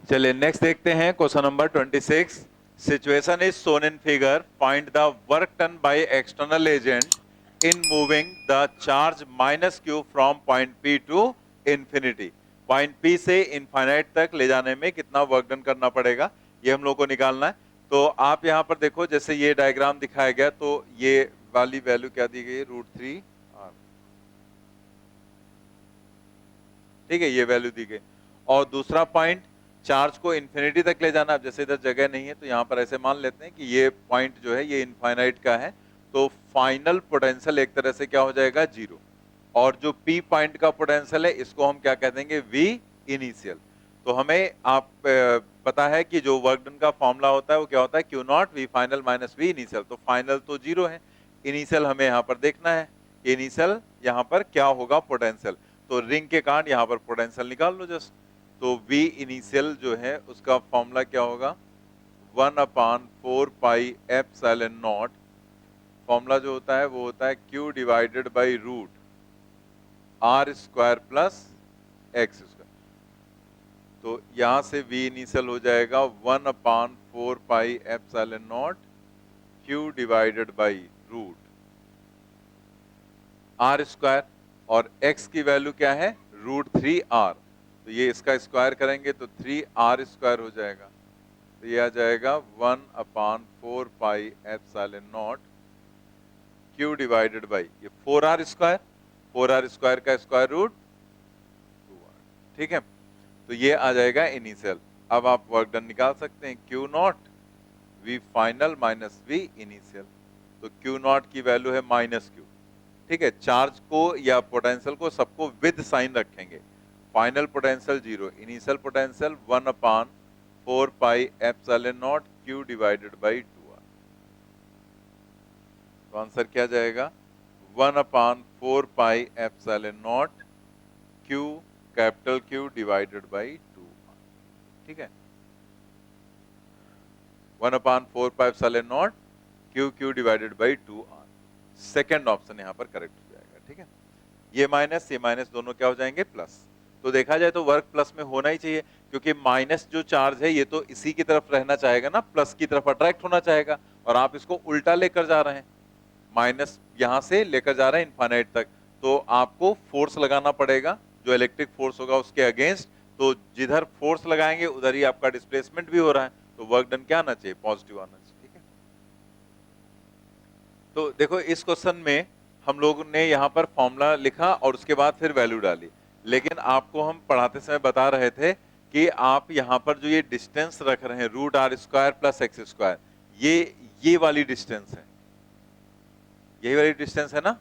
चलिए नेक्स्ट देखते हैं question number 26। Situation is shown in figure, find the work done by external agent in moving the charge minus Q from point P to infinity. Point P से infinite तक ले जाने में कितना work done करना पड़ेगा, ये हम लोग को निकालना है। तो आप यहां पर देखो, जैसे ये डायग्राम दिखाया गया, तो ये वाली वैल्यू क्या दी गई है, √3 r, ठीक है, ये वैल्यू दी गई। और दूसरा पॉइंट, चार्ज को इन्फिनिटी तक ले जाना। अब जैसे इधर जगह नहीं है तो यहां पर ऐसे मान लेते हैं कि ये पॉइंट जो है ये इनफाइनाइट का है, तो फाइनल पोटेंशियल एक तरह से क्या हो जाएगा, 0। और जो पी पॉइंट का पोटेंशियल है इसको हम क्या कह देंगे, वी इनिशियल। तो हमें आप पता है कि जो वर्क डन का फॉर्मूला होता है वो क्या होता है, Q not V final minus V initial. तो फाइनल तो 0 है, इनिशियल हमें यहाँ पर देखना है, इनिशियल यहाँ पर क्या होगा, पोटेंशियल। तो रिंग के कारण यहाँ पर पोटेंशियल निकाल लो जस्ट। तो V इनिशियल जो है उसका फॉर्मूला क्या होगा, 1/4πε0। फॉर्मूला जो होता है वो होता है Q divided by √r² plus x²। तो यहां से V इनिशियल हो जाएगा 1/4πε0 Q डिवाइडेड बाई √r², और x की वैल्यू क्या है, √3r। तो ये इसका स्क्वायर करेंगे तो 3r² हो जाएगा। तो ये आ जाएगा 1/4πε0 Q डिवाइडेड बाई ये 4r², 4r² का स्क्वायर रूट 2r, ठीक है। तो ये आ जाएगा इनिशियल। अब आप वर्क डन निकाल सकते हैं, Q not V final minus V initial. तो Q नॉट की वैल्यू है -Q, ठीक है। चार्ज को या पोटेंशियल को सबको विद साइन रखेंगे। Final potential 0, initial potential 1/4πε0 Q divided by 2r। तो आंसर क्या जाएगा, 1/4πε0 Q capital Q divided by 2r, ठीक है। 1/4πε0 Q divided by 2r, second option यहाँ पर करेक्ट हो जाएगा, ठीक है। ये माइनस दोनों क्या हो जाएंगे, प्लस। तो देखा जाए तो वर्क प्लस में होना ही चाहिए, क्योंकि माइनस जो चार्ज है ये तो इसी की तरफ रहना चाहेगा ना, प्लस की तरफ अट्रैक्ट होना चाहेगा, और आप इसको उल्टा लेकर जा रहे हैं, माइनस यहां से लेकर जा रहे हैं इनफाइनाइट तक। तो आपको फोर्स लगाना पड़ेगा, जो इलेक्ट्रिक फोर्स होगा उसके अगेंस्ट। तो जिधर फोर्स लगाएंगे उधर ही आपका डिस्प्लेसमेंट भी हो रहा है, तो वर्क डन क्या आना चाहिए, पॉजिटिव आना चाहिए, ठीक है। तो देखो इस क्वेश्चन में हम लोग ने यहाँ पर फॉर्मूला लिखा और उसके बाद फिर वैल्यू डाली, लेकिन आपको हम पढ़ाते समय बता रहे थे कि आप यहाँ पर जो ये डिस्टेंस रख रहे हैं √r² प्लस x², ये वाली डिस्टेंस है, यही वाली डिस्टेंस है ना,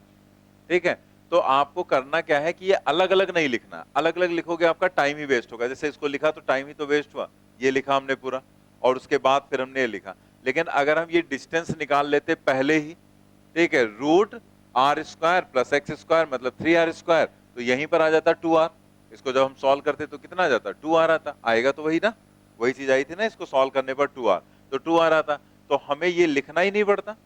ठीक है। तो आपको करना क्या है कि ये अलग अलग नहीं लिखना, अलग अलग लिखोगे आपका टाइम ही वेस्ट होगा। जैसे इसको लिखा तो टाइम ही तो वेस्ट हुआ, ये लिखा हमने पूरा और उसके बाद फिर हमने ये लिखा। लेकिन अगर हम ये डिस्टेंस निकाल लेते पहले ही, ठीक है, √r² प्लस x² मतलब 3r², तो यहीं पर आ जाता 2r। इसको जब हम सॉल्व करते तो कितना आ जाता, 2r आता, आएगा तो वही ना, वही चीज आई थी ना, इसको सॉल्व करने पर 2r, तो 2r आता। तो हमें ये लिखना ही नहीं पड़ता,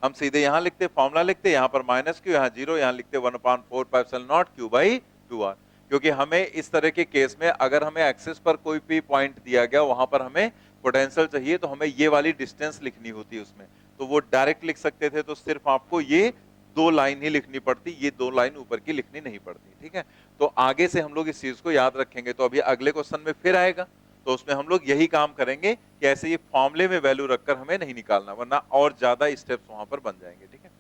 हम सीधे यहां लिखते, फॉर्मूला लिखते, यहां पर -Q, यहाँ 0, यहाँ लिखते 1/4πε0 Q बाई 2r। क्योंकि हमें इस तरह के केस में अगर हमें एक्सिस पर कोई भी पॉइंट दिया गया, वहां पर हमें पोटेंशियल चाहिए, तो हमें ये वाली डिस्टेंस लिखनी होती है उसमें। तो वो डायरेक्ट लिख सकते थे, तो सिर्फ आपको ये 2 लाइन ही लिखनी पड़ती, ये 2 लाइन ऊपर की लिखनी नहीं पड़ती, ठीक है। तो आगे से हम लोग इस चीज को याद रखेंगे। तो अभी अगले क्वेश्चन में फिर आएगा, तो उसमें हम लोग यही काम करेंगे कि ऐसे ये फॉर्मूले में वैल्यू रखकर हमें नहीं निकालना, वरना और ज्यादा स्टेप्स वहां पर बन जाएंगे, ठीक है।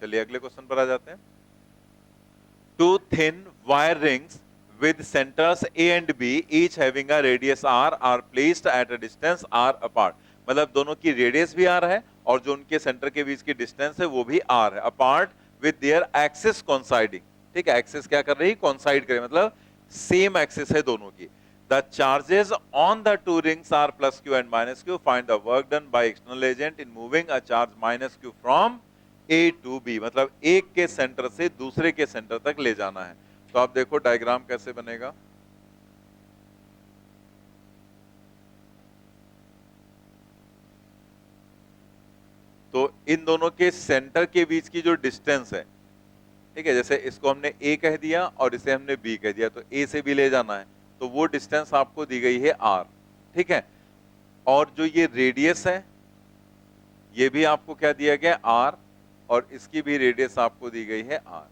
चलिए अगले क्वेश्चन पर आ जाते हैं। 2 thin wire rings with centers A and B each having a radius r are placed at a distance r apart। मतलब दोनों की रेडियस भी r है और जो उनके सेंटर के बीच की डिस्टेंस है वो भी r है, apart with their axis coinciding, ठीक है। एक्सिस क्या कर रही है, कोइंसाइड करे, मतलब सेम एक्सिस है दोनों की। The charges on the two rings are plus q and minus q. Find the work done by external agent in moving a charge minus q from A to B। मतलब एक के centre से दूसरे के centre तक ले जाना है। तो आप देखो डायग्राम कैसे बनेगा। तो इन दोनों के सेंटर के बीच की जो डिस्टेंस है, ठीक है, जैसे इसको हमने A कह दिया और इसे हमने B कह दिया, तो A से B ले जाना है, तो वो डिस्टेंस आपको दी गई है R, ठीक है। और जो ये रेडियस है ये भी आपको क्या दिया गया आर, और इसकी भी रेडियस आपको दी गई है आर।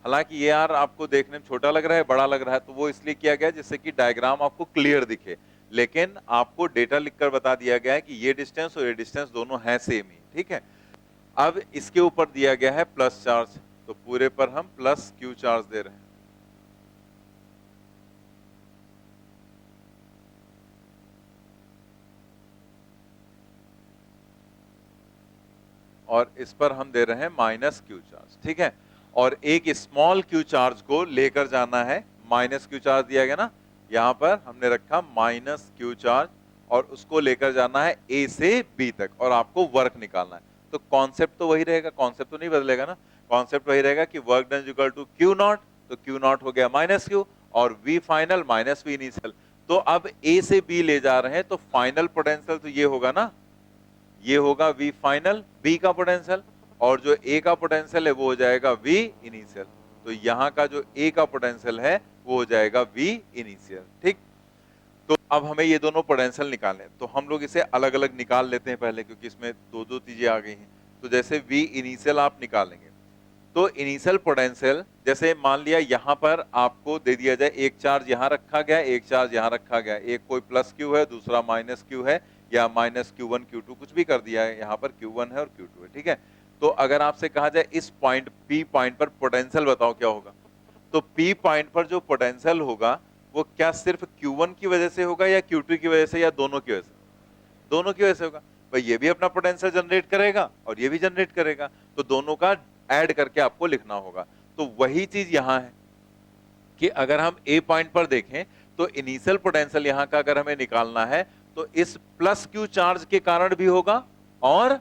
हालांकि ये आर आपको देखने में छोटा लग रहा है, बड़ा लग रहा है, तो वो इसलिए किया गया जिससे कि डायग्राम आपको क्लियर दिखे, लेकिन आपको डेटा लिखकर बता दिया गया है कि ये डिस्टेंस और ये डिस्टेंस दोनों है सेम ही, ठीक है। अब इसके ऊपर दिया गया है प्लस चार्ज, तो पूरे पर हम प्लस क्यू चार्ज दे रहे हैं। और इस पर हम दे रहे हैं माइनस क्यू चार्ज, ठीक है। और एक स्मॉल क्यू चार्ज को लेकर जाना है, माइनस क्यू चार्ज दिया गया ना, यहां पर हमने रखा माइनस क्यू चार्ज, और उसको लेकर जाना है ए से बी तक, और आपको वर्क निकालना है। तो कॉन्सेप्ट तो वही रहेगा, कॉन्सेप्ट तो नहीं बदलेगा ना, कॉन्सेप्ट वही रहेगा कि work done equal to Q not, तो क्यू नॉट हो गया माइनस क्यू, और V final minus V initial. तो अब ए से बी ले जा रहे हैं, तो फाइनल पोटेंशियल तो ये होगा ना, ये होगा V फाइनल, B का पोटेंशियल, और जो A का पोटेंशियल है वो हो जाएगा V इनिशियल। तो यहाँ का जो A का पोटेंशियल है वो हो जाएगा V इनिशियल, ठीक। तो अब हमें ये दोनों पोटेंशियल निकालने हैं, तो हम लोग इसे अलग अलग निकाल लेते हैं पहले, क्योंकि इसमें दो दो चीजें आ गई हैं। तो जैसे V इनिशियल आप निकालेंगे, तो इनिशियल पोटेंशियल, जैसे मान लिया यहाँ पर आपको दे दिया जाए एक चार्ज यहाँ रखा गया, एक चार्ज यहाँ रखा गया, एक कोई प्लस क्यू है, दूसरा माइनस क्यू है, या माइनस Q1 Q2 कुछ भी कर दिया है, यहाँ पर Q1 है और Q2 है, ठीक है। तो अगर आपसे कहा जाए इस पॉइंट P पॉइंट पर पोटेंशियल बताओ क्या होगा, तो P पॉइंट पर जो पोटेंशियल होगा वो क्या सिर्फ Q1 की वजह से होगा, या Q2 की वजह से, या दोनों की वजह से? दोनों की वजह से होगा। भाई ये भी अपना पोटेंशियल जनरेट करेगा और ये भी जनरेट करेगा, तो दोनों का ऐड करके आपको लिखना होगा। तो वही चीज यहां है कि अगर हम ए पॉइंट पर देखें तो इनिशियल पोटेंशियल यहां का अगर हमें निकालना है तो इस प्लस क्यू चार्ज के कारण भी होगा और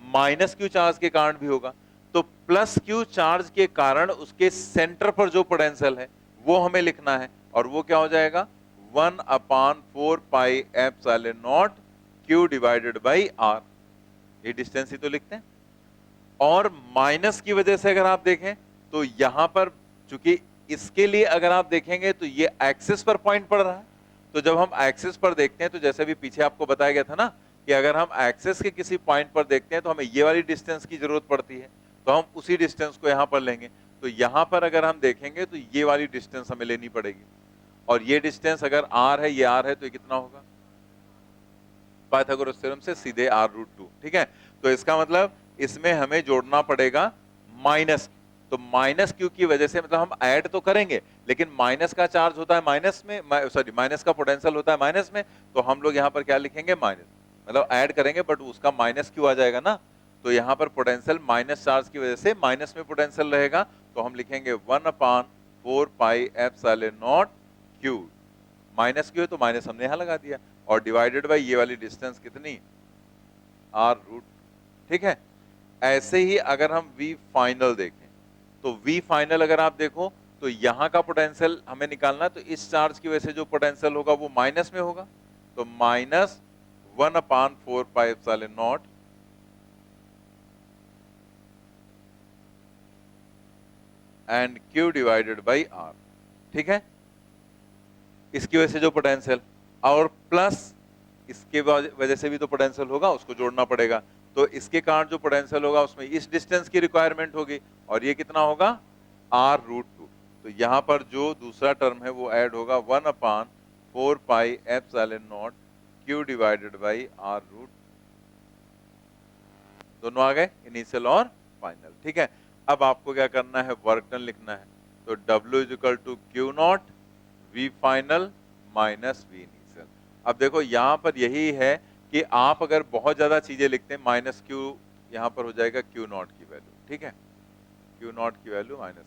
माइनस क्यू चार्ज के कारण भी होगा। तो प्लस क्यू चार्ज के कारण उसके सेंटर पर जो पोटेंशियल है वो हमें लिखना है, और वो क्या हो जाएगा 1/4 pi epsilon not Q divided by R, ये डिस्टेंस ही तो लिखते हैं। और माइनस की वजह से अगर आप देखें तो यहां पर चूंकि इसके लिए अगर आप देखेंगे तो ये एक्सिस पर पॉइंट पड़ रहा है, तो जब हम एक्सिस पर देखते हैं तो जैसे भी पीछे आपको बताया गया था ना कि अगर हम एक्सिस के किसी पॉइंट पर देखते हैं तो हमें ये वाली डिस्टेंस की जरूरत पड़ती है, तो हम उसी डिस्टेंस को यहां पर लेंगे। तो यहां पर अगर हम देखेंगे तो ये वाली डिस्टेंस हमें लेनी पड़ेगी, और ये डिस्टेंस अगर r है, ये r है, तो ये कितना होगा पाइथागोरस थ्योरम से सीधे r√2, ठीक है। तो इसका मतलब इसमें हमें जोड़ना पड़ेगा माइनस, तो माइनस क्यू की वजह से मतलब हम ऐड तो करेंगे लेकिन माइनस का चार्ज होता है माइनस में, सॉरी माइनस का पोटेंशियल होता है माइनस में, तो हम लोग यहाँ पर क्या लिखेंगे माइनस, मतलब ऐड करेंगे बट उसका माइनस क्यू आ जाएगा ना, तो यहाँ पर पोटेंशियल माइनस चार्ज की वजह से माइनस में पोटेंशियल रहेगा, तो हम लिखेंगे 1/4 pi epsilon not Q, minus Q है तो माइनस हमने यहाँ लगा दिया, और डिवाइडेड बाई ये वाली डिस्टेंस कितनी r√, ठीक है। ऐसे ही अगर हम V फाइनल देखें तो V फाइनल अगर आप देखो तो यहां का पोटेंशियल हमें निकालना है, तो इस चार्ज की वजह से जो पोटेंशियल होगा वो माइनस में होगा, तो minus 1/4 pi epsilon not and Q divided by R, ठीक है। इसकी वजह से जो पोटेंशियल, और प्लस इसके वजह से भी तो पोटेंशियल होगा, उसको जोड़ना पड़ेगा, तो इसके कारण जो पोटेंशियल होगा उसमें इस डिस्टेंस की रिक्वायरमेंट होगी, और ये कितना होगा r√2, तो यहां पर जो दूसरा टर्म है वो ऐड होगा 1/4 pi epsilon not Q divided by r√, दोनों आ गए इनिशियल और फाइनल, ठीक है। अब आपको क्या करना है, वर्क डन लिखना है, तो W is equal to Q naught V final minus V initial. अब देखो यहां पर यही है कि आप अगर बहुत ज्यादा चीजें लिखते हैं माइनस क्यू, यहां पर हो जाएगा क्यू नॉट की वैल्यू, ठीक है, क्यू नॉट की वैल्यू माइनस,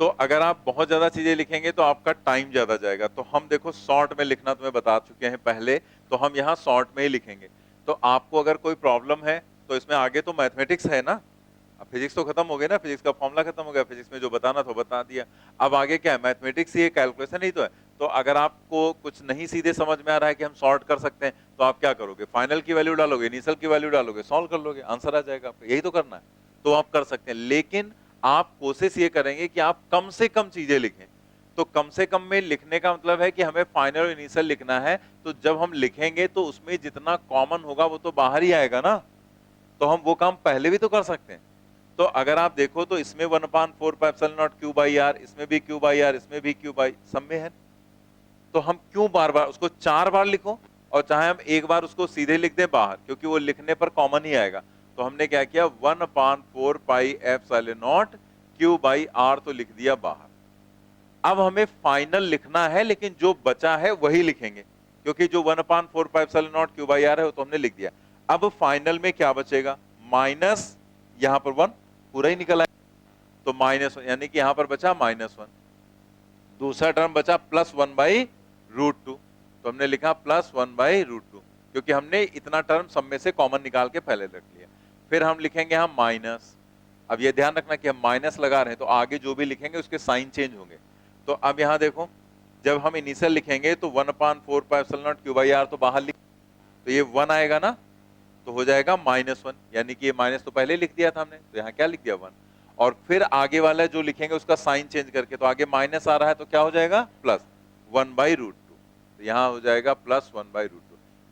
तो अगर आप बहुत ज्यादा चीजें लिखेंगे तो आपका टाइम ज्यादा जाएगा, तो हम देखो शॉर्ट में लिखना तुम्हें बता चुके हैं पहले, तो हम यहाँ शॉर्ट में ही लिखेंगे। तो आपको अगर कोई प्रॉब्लम है तो इसमें आगे तो मैथमेटिक्स है ना, अब फिजिक्स तो खत्म हो गया ना, फिजिक्स का फॉर्मूला खत्म हो गया, फिजिक्स में जो बताना था बता दिया, अब आगे क्या है मैथमेटिक्स, ये कैलकुलेशन ही तो है। तो अगर आपको कुछ नहीं सीधे समझ में आ रहा है कि हम सॉर्ट कर सकते हैं, तो आप क्या करोगे, फाइनल की वैल्यू डालोगे, इनिशियल की वैल्यू डालोगे, सॉल्व कर लोगे, आंसर आ जाएगा आपका, यही तो करना है, तो आप कर सकते हैं। लेकिन आप कोशिश ये करेंगे कि आप कम से कम चीजें लिखें, तो कम से कम में लिखने का मतलब है कि हमें फाइनल और इनिशियल लिखना है, तो जब हम लिखेंगे तो उसमें जितना कॉमन होगा वो तो बाहर ही आएगा ना, तो हम वो काम पहले भी तो कर सकते हैं। तो अगर आप देखो तो इसमें 1/4 क्यू बाई आर, इसमें भी क्यू बाई आर, इसमें भी क्यू बाई, सब में है। तो हम क्यों बार बार उसको 4 बार लिखो, और चाहे हम एक बार उसको सीधे लिख दें बाहर, क्योंकि वो लिखने पर कॉमन ही आएगा। तो हमने क्या किया, 1/4 क्यू बाई आर तो लिख दिया बाहर। अब हमें फाइनल लिखना है, लेकिन जो बचा है वही लिखेंगे, क्योंकि जो 1/4 क्यू बाई आर है वो तो हमने लिख दिया। अब फाइनल में क्या बचेगा, माइनस, यहां पर 1 पूरा ही निकल आया, तो -1, यानी कि यहां पर बचा -1। दूसरा टर्म बचा +1/√2, तो हमने लिखा +1/√2, क्योंकि हमने इतना टर्म सब में से कॉमन निकाल के पहले रख लिया। फिर हम लिखेंगे हम माइनस। अब ये ध्यान रखना कि हम माइनस लगा रहे हैं तो आगे जो भी लिखेंगे उसके साइन चेंज होंगे। तो अब यहां देखो, जब हम इनिशियल लिखेंगे तो 1/4 क्यू बाई आर तो बाहर लिख, तो ये 1 आएगा ना, तो हो जाएगा -1, यानी कि ये माइनस तो पहले लिख दिया था हमने, तो यहाँ क्या लिख दिया 1। और फिर आगे वाला जो लिखेंगे उसका साइन चेंज करके, तो आगे माइनस आ रहा है तो क्या हो जाएगा, +1/√2, तो यहाँ हो जाएगा +1/√2।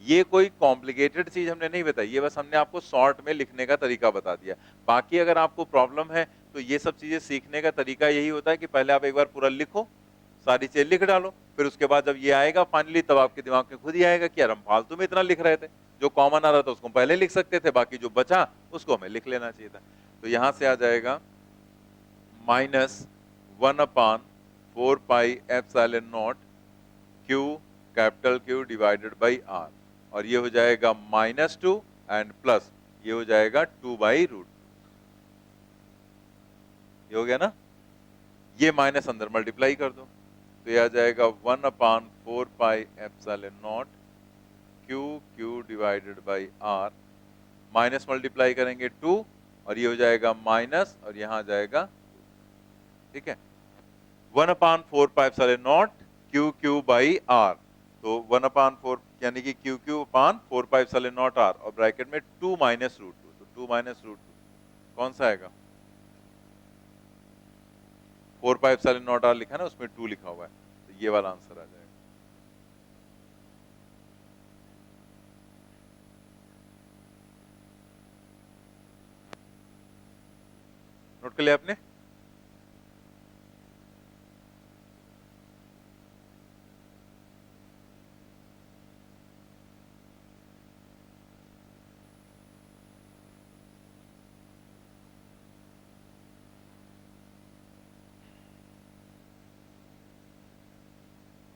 ये कोई कॉम्प्लिकेटेड चीज हमने नहीं बताई, ये बस हमने आपको शॉर्ट में लिखने का तरीका बता दिया। बाकी अगर आपको प्रॉब्लम है तो ये सब चीजें सीखने का तरीका यही होता है कि पहले आप एक बार पूरा लिखो, सारी चीजें लिख डालो, फिर उसके बाद जब ये आएगा फाइनली, तब आपके दिमाग में खुद ही आएगा कि यार हम फालतू में इतना लिख रहे थे, जो कॉमन आ रहा था उसको पहले लिख सकते थे, बाकी जो बचा उसको हमें लिख लेना चाहिए था। तो यहां से आ जाएगा -1/4πε0 q, capital q divided by r, और ये हो जाएगा -2 एंड प्लस ये हो जाएगा 2/√, ये हो गया ना। ये माइनस अंदर मल्टीप्लाई कर दो, तो ये आ जाएगा 1/4πε0 q divided by r, minus multiply करेंगे 2, और ये हो जाएगा माइनस, और यहां आ जाएगा, ठीक है, 1/4πε0 क्यू बाई आर, तो 1/4 यानी कि क्यू/4πε0 आर, और ब्रैकेट में 2 - √2, तो 2 - √2 कौन सा आएगा, 4πε0 आर लिखा ना, उसमें 2 लिखा हुआ है, तो ये वाला आंसर आ जाएगा। नोट कर लिया आपने।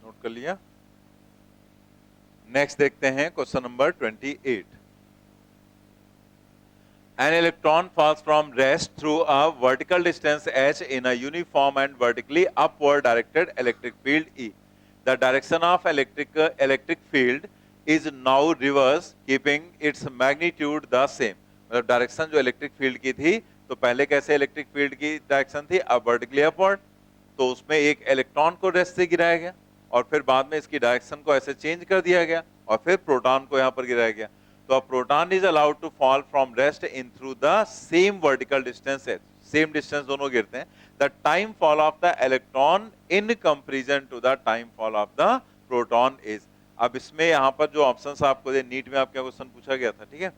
नोट कर लिया। नेक्स्ट देखते हैं question number 28। An electron falls from rest through a vertical distance h in a uniform and vertically upward directed electric field E. The direction of electric field is now reverse, keeping its magnitude the same. मतलब direction जो electric field की थी, तो पहले कैसे electric field की direction थी, अब वर्टिकली अपवर्ड, तो उसमें एक इलेक्ट्रॉन को रेस्ट से गिराया गया, और फिर बाद में इसकी डायरेक्शन को ऐसे चेंज कर दिया गया, और फिर प्रोटॉन को यहाँ पर गिराया गया। तो अब proton is allowed to fall from rest in through the same vertical distance, same distance दोनों गिरते हैं। The time fall of the electron in comparison to the time fall of the proton is. अब इसमें यहाँ पर जो options आपको दे, NEET में आपका क्वेश्चन पूछा गया था, ठीक है,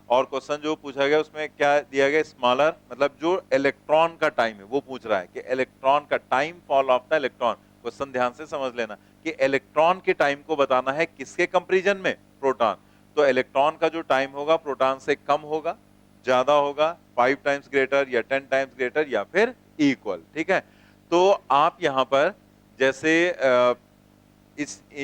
और क्वेश्चन जो पूछा गया उसमें क्या दिया गया, स्मॉलर, मतलब जो इलेक्ट्रॉन का टाइम है वो पूछ रहा है कि इलेक्ट्रॉन का time fall of the electron. Question ध्यान से समझ लेना कि इलेक्ट्रॉन के टाइम को बताना है किसके कंपैरिजन में, प्रोटॉन। तो इलेक्ट्रॉन का जो टाइम होगा प्रोटॉन से कम होगा, ज्यादा होगा, 5 टाइम्स ग्रेटर या 10 टाइम्स ग्रेटर या फिर इक्वल, ठीक है। तो आप यहां पर जैसे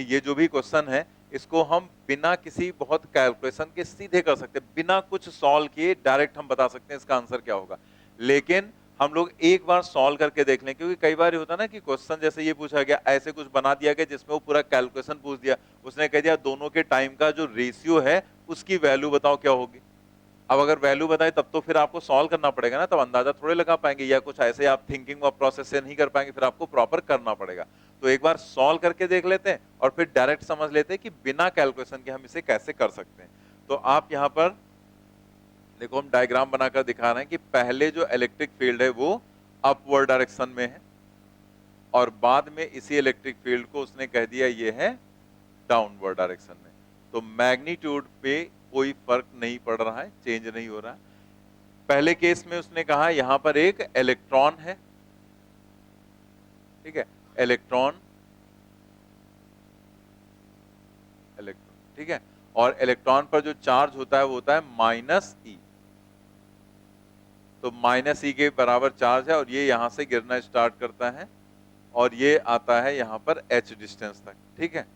ये जो भी क्वेश्चन है इसको हम बिना किसी बहुत कैलकुलेशन के सीधे कर सकते हैं, बिना कुछ सॉल्व किए डायरेक्ट हम बता सकते हैं इसका आंसर क्या होगा। लेकिन हम लोग एक बार सॉल्व करके देख लें, क्योंकि कई बार होता है ना कि क्वेश्चन जैसे ये पूछा गया, ऐसे कुछ बना दिया गया जिसमें वो पूरा कैलकुलेशन पूछ दिया, उसने कह दिया दोनों के टाइम का जो रेशियो है उसकी वैल्यू बताओ क्या होगी। अब अगर वैल्यू बताए तब तो फिर आपको सॉल्व करना पड़ेगा ना, तब अंदाजा थोड़े लगा पाएंगे, या कुछ ऐसे आप थिंकिंग और प्रोसेस से नहीं कर पाएंगे, फिर आपको प्रॉपर करना पड़ेगा। तो एक बार सॉल्व करके देख लेते हैं और फिर डायरेक्ट समझ लेते हैं कि बिना कैलकुलेशन के हम इसे कैसे कर सकते हैं। तो आप यहां पर देखो, हम डायग्राम बनाकर दिखा रहे हैं कि पहले जो इलेक्ट्रिक फील्ड है वो अपवर्ड डायरेक्शन में है, और बाद में इसी इलेक्ट्रिक फील्ड को उसने कह दिया ये है डाउनवर्ड डायरेक्शन में। तो मैग्नीट्यूड पे कोई फर्क नहीं पड़ रहा है, चेंज नहीं हो रहा है। पहले केस में उसने कहा यहां पर एक इलेक्ट्रॉन है, ठीक है, इलेक्ट्रॉन, ठीक है, और इलेक्ट्रॉन पर जो चार्ज होता है वो होता है माइनस ई। तो माइनस ई के बराबर चार्ज है और ये यहां से गिरना स्टार्ट करता है और ये आता है यहां पर h डिस्टेंस तक, ठीक है।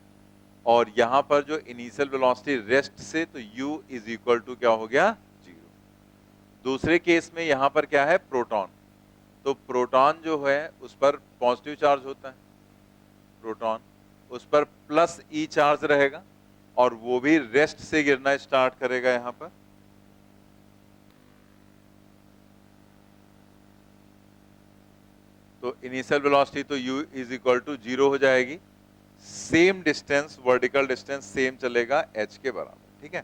और यहां पर जो इनिशियल वेलोसिटी रेस्ट से, तो u इज इक्वल टू क्या हो गया, 0। दूसरे केस में यहां पर क्या है, प्रोटॉन। तो प्रोटॉन जो है उस पर पॉजिटिव चार्ज होता है, प्रोटॉन, उस पर प्लस ई चार्ज रहेगा और वो भी रेस्ट से गिरना स्टार्ट करेगा यहां पर। तो इनिशियल वेलोसिटी तो u इज इक्वल टू 0 हो जाएगी, same distance, vertical distance same चलेगा h के बराबर, ठीक है।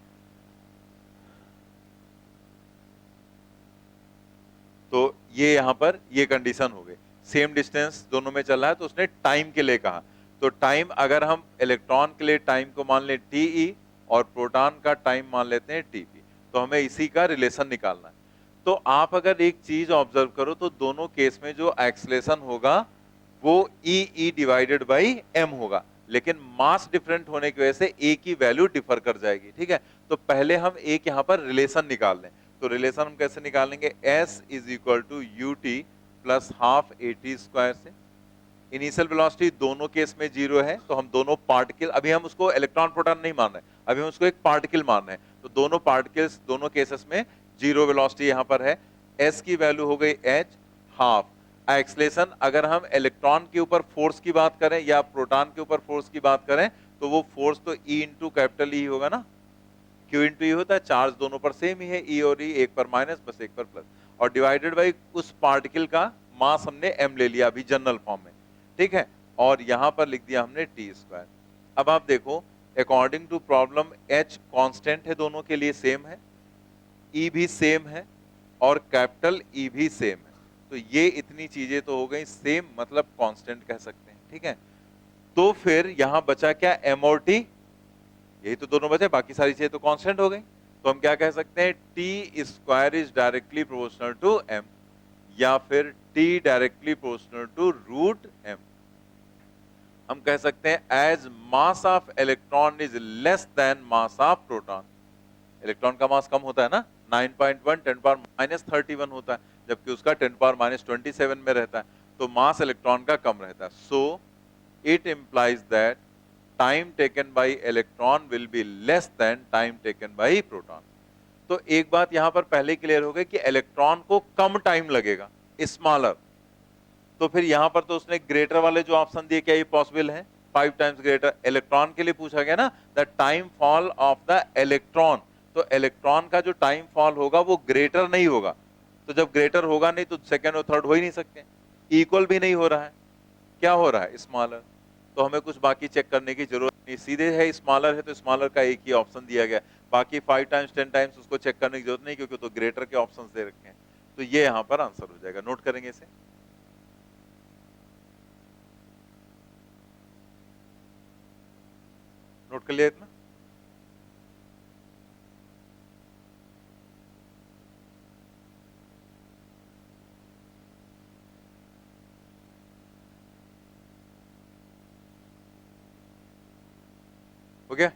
तो ये यहां पर ये कंडीशन हो गई, सेम डिस्टेंस दोनों में चल रहा है। तो उसने टाइम के लिए कहा, तो टाइम अगर हम इलेक्ट्रॉन के लिए टाइम को मान लें टी और प्रोटॉन का टाइम मान लेते हैं टीपी, तो हमें इसी का रिलेशन निकालना है। तो आप अगर एक चीज ऑब्जर्व करो तो दोनों केस में जो एक्सेलरेशन होगा वो ई डिवाइडेड बाई एम होगा, लेकिन मास डिफरेंट होने की वजह से ए की वैल्यू डिफर कर जाएगी, ठीक है। तो पहले हम एक यहां पर रिलेशन निकाल लें। तो रिलेशन हम कैसे निकालेंगे, S is equal to u t plus half a t square से। इनिशियल वेलोसिटी दोनों केस में 0 है, तो हम दोनों पार्टिकल, अभी हम उसको इलेक्ट्रॉन प्रोटॉन नहीं मान रहे, अभी हम उसको एक पार्टिकल मान रहे हैं। तो दोनों पार्टिकल्स दोनों केसेस में 0 वेलोसिटी यहां पर है। S की वैल्यू हो गई h हाफ। एक्सेलरेशन अगर हम इलेक्ट्रॉन के ऊपर फोर्स की बात करें या प्रोटॉन के ऊपर फोर्स की बात करें, तो वो फोर्स तो E इंटू कैपिटल E होगा ना, Q इंटू E होता है, चार्ज दोनों पर सेम ही है, E और E, एक पर माइनस बस एक पर प्लस, और डिवाइडेड बाई उस पार्टिकल का मास हमने m ले लिया अभी जनरल फॉर्म में, ठीक है, और यहां पर लिख दिया हमने टी स्क्वायर। अब आप देखो according to problem h constant है, दोनों के लिए सेम है, E भी सेम है और कैपिटल E भी सेम है। तो ये इतनी चीजें तो हो गई सेम, मतलब कांस्टेंट कह सकते हैं, ठीक है। तो फिर यहां बचा क्या, m और t, यही तो दोनों बचे, बाकी सारी चीजें तो कांस्टेंट हो गई। तो हम क्या कह सकते हैं, t square is directly proportional to m, या फिर t directly proportional to root m। हम कह सकते हैं as mass of electron is less than mass of proton. Electron का मास कम होता है ना, 9.1 10 पावर माइनस 31 होता है, जबकि उसका 10 पावर माइनस 27 में रहता है। तो मास इलेक्ट्रॉन का कम रहता है। सो it implies that time taken by electron will be less than time taken by proton. तो एक बात यहां पर पहले क्लियर हो गई कि इलेक्ट्रॉन को कम टाइम लगेगा, स्मॉलर। तो फिर यहां पर तो उसने ग्रेटर वाले जो ऑप्शन दिए, क्या ये पॉसिबल है, 5 टाइम्स ग्रेटर। इलेक्ट्रॉन के लिए पूछा गया ना, the time fall of the electron, तो इलेक्ट्रॉन का जो टाइम फॉल होगा वो ग्रेटर नहीं होगा। तो जब ग्रेटर होगा नहीं तो सेकंड और थर्ड हो ही नहीं सकते, इक्वल भी नहीं हो रहा है, क्या हो रहा है, स्मॉलर। तो हमें कुछ बाकी चेक करने की जरूरत नहीं, सीधे है स्मॉलर है तो स्मॉलर का एक ही ऑप्शन दिया गया, बाकी 5 टाइम्स 10 टाइम्स उसको चेक करने की जरूरत नहीं, क्योंकि तो ग्रेटर के ऑप्शंस दे रखे हैं। तो ये यहां पर आंसर हो जाएगा, नोट करेंगे इसे। नोट कर लिया इतना। हो गया।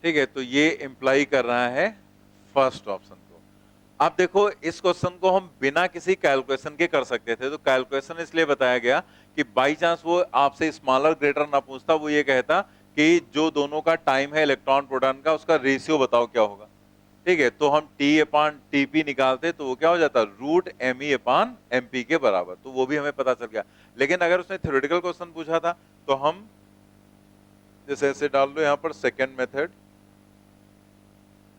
ठीक है, तो ये इंप्लाई कर रहा है फर्स्ट ऑप्शन को। अब देखो इस क्वेश्चन को हम बिना किसी कैलकुलेशन के कर सकते थे, तो कैलकुलेशन इसलिए बताया गया कि बाई चांस वो आपसे स्मॉलर ग्रेटर ना पूछता, वो ये कहता कि जो दोनों का टाइम है इलेक्ट्रॉन प्रोटॉन का, उसका रेशियो बताओ क्या होगा। ठीक है, तो हम T अपान टीपी निकालते तो वो क्या हो जाता, रूट ME अपान MP के बराबर। तो वो भी हमें पता चल गया। लेकिन अगर उसने थ्योरेटिकल क्वेश्चन पूछा था तो हम जैसे ऐसे डाल दो यहां पर सेकेंड मेथड,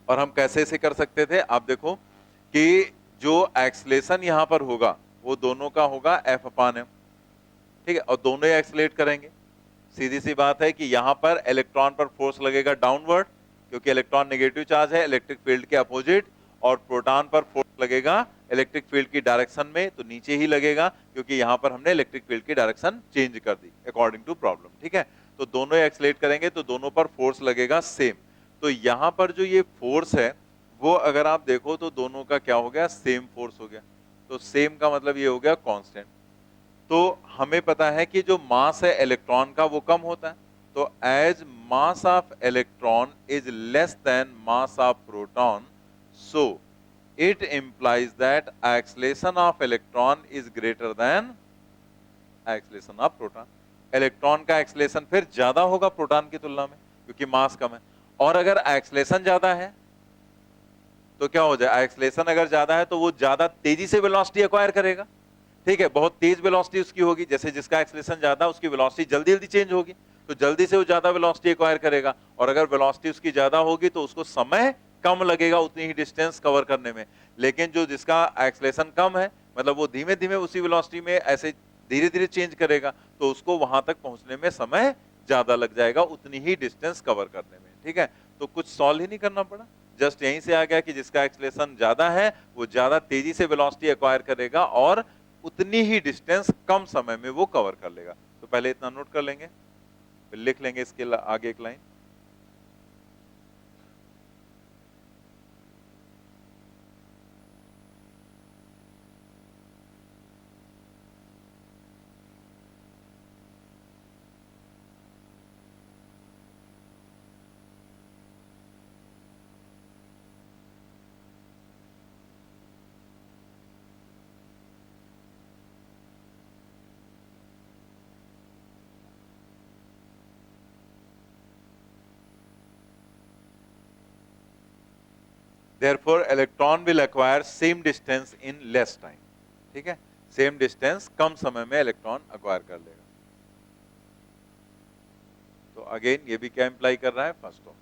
और हम कैसे इसे कर सकते थे, आप देखो कि जो एक्सलेशन यहां पर होगा वो दोनों का होगा F अपान M, ठीक है, और दोनों ही एक्सलेट करेंगे। सीधी सी बात है कि यहां पर इलेक्ट्रॉन पर फोर्स लगेगा डाउनवर्ड, क्योंकि इलेक्ट्रॉन नेगेटिव चार्ज है इलेक्ट्रिक फील्ड के अपोजिट, और प्रोटॉन पर फोर्स लगेगा इलेक्ट्रिक फील्ड की डायरेक्शन में, तो नीचे ही लगेगा क्योंकि यहां पर हमने इलेक्ट्रिक फील्ड की डायरेक्शन चेंज कर दी अकॉर्डिंग टू प्रॉब्लम। ठीक है, तो दोनों एक्सलेट करेंगे तो दोनों पर फोर्स लगेगा सेम। तो यहां पर जो ये फोर्स है वो अगर आप देखो तो दोनों का क्या हो गया, सेम फोर्स हो गया। तो सेम का मतलब ये हो गया कांस्टेंट। तो हमें पता है कि जो मास है इलेक्ट्रॉन का वो कम होता है, तो as mass of electron is less than mass of proton, so it implies that acceleration of electron is greater than acceleration of proton. Electron का एक्सलेशन फिर ज्यादा होगा प्रोटॉन की तुलना में क्योंकि मास कम है। और अगर एक्सलेशन ज्यादा है तो क्या हो जाए, एक्सलेशन अगर ज्यादा है तो वो ज्यादा तेजी से वेलोसिटी एक्वायर करेगा। ठीक है, बहुत तेज वेलोसिटी उसकी होगी, जैसे जिसका एक्सलेशन ज्यादा उसकी वेलोसिटी जल्दी जल्दी चेंज होगी, तो जल्दी से वो ज्यादा वेलोसिटी एक्वायर करेगा। और अगर वेलोसिटी उसकी ज्यादा होगी तो उसको समय कम लगेगा उतनी ही डिस्टेंस कवर करने में। लेकिन जो जिसका एक्सलेशन कम है, मतलब वो धीमे धीमे उसी वेलोसिटी में ऐसे धीरे धीरे चेंज करेगा, तो उसको वहां तक पहुंचने में समय ज्यादा लग जाएगा उतनी ही डिस्टेंस कवर करने में। ठीक है, तो कुछ सॉल्व ही नहीं करना पड़ा, जस्ट यहीं से आ गया कि जिसका एक्सलेशन ज्यादा है वो ज्यादा तेजी से वेलोसिटी एक्वायर करेगा और उतनी ही डिस्टेंस कम समय में वो कवर कर लेगा। तो पहले इतना नोट कर लेंगे, फिर लिख लेंगे इसके आगे एक line. Therefore, electron will acquire same distance in less time. ठीक है, सेम डिस्टेंस कम समय में इलेक्ट्रॉन अक्वायर कर लेगा। तो अगेन ये भी क्या इंप्लाई कर रहा है, फर्स्ट ऑफ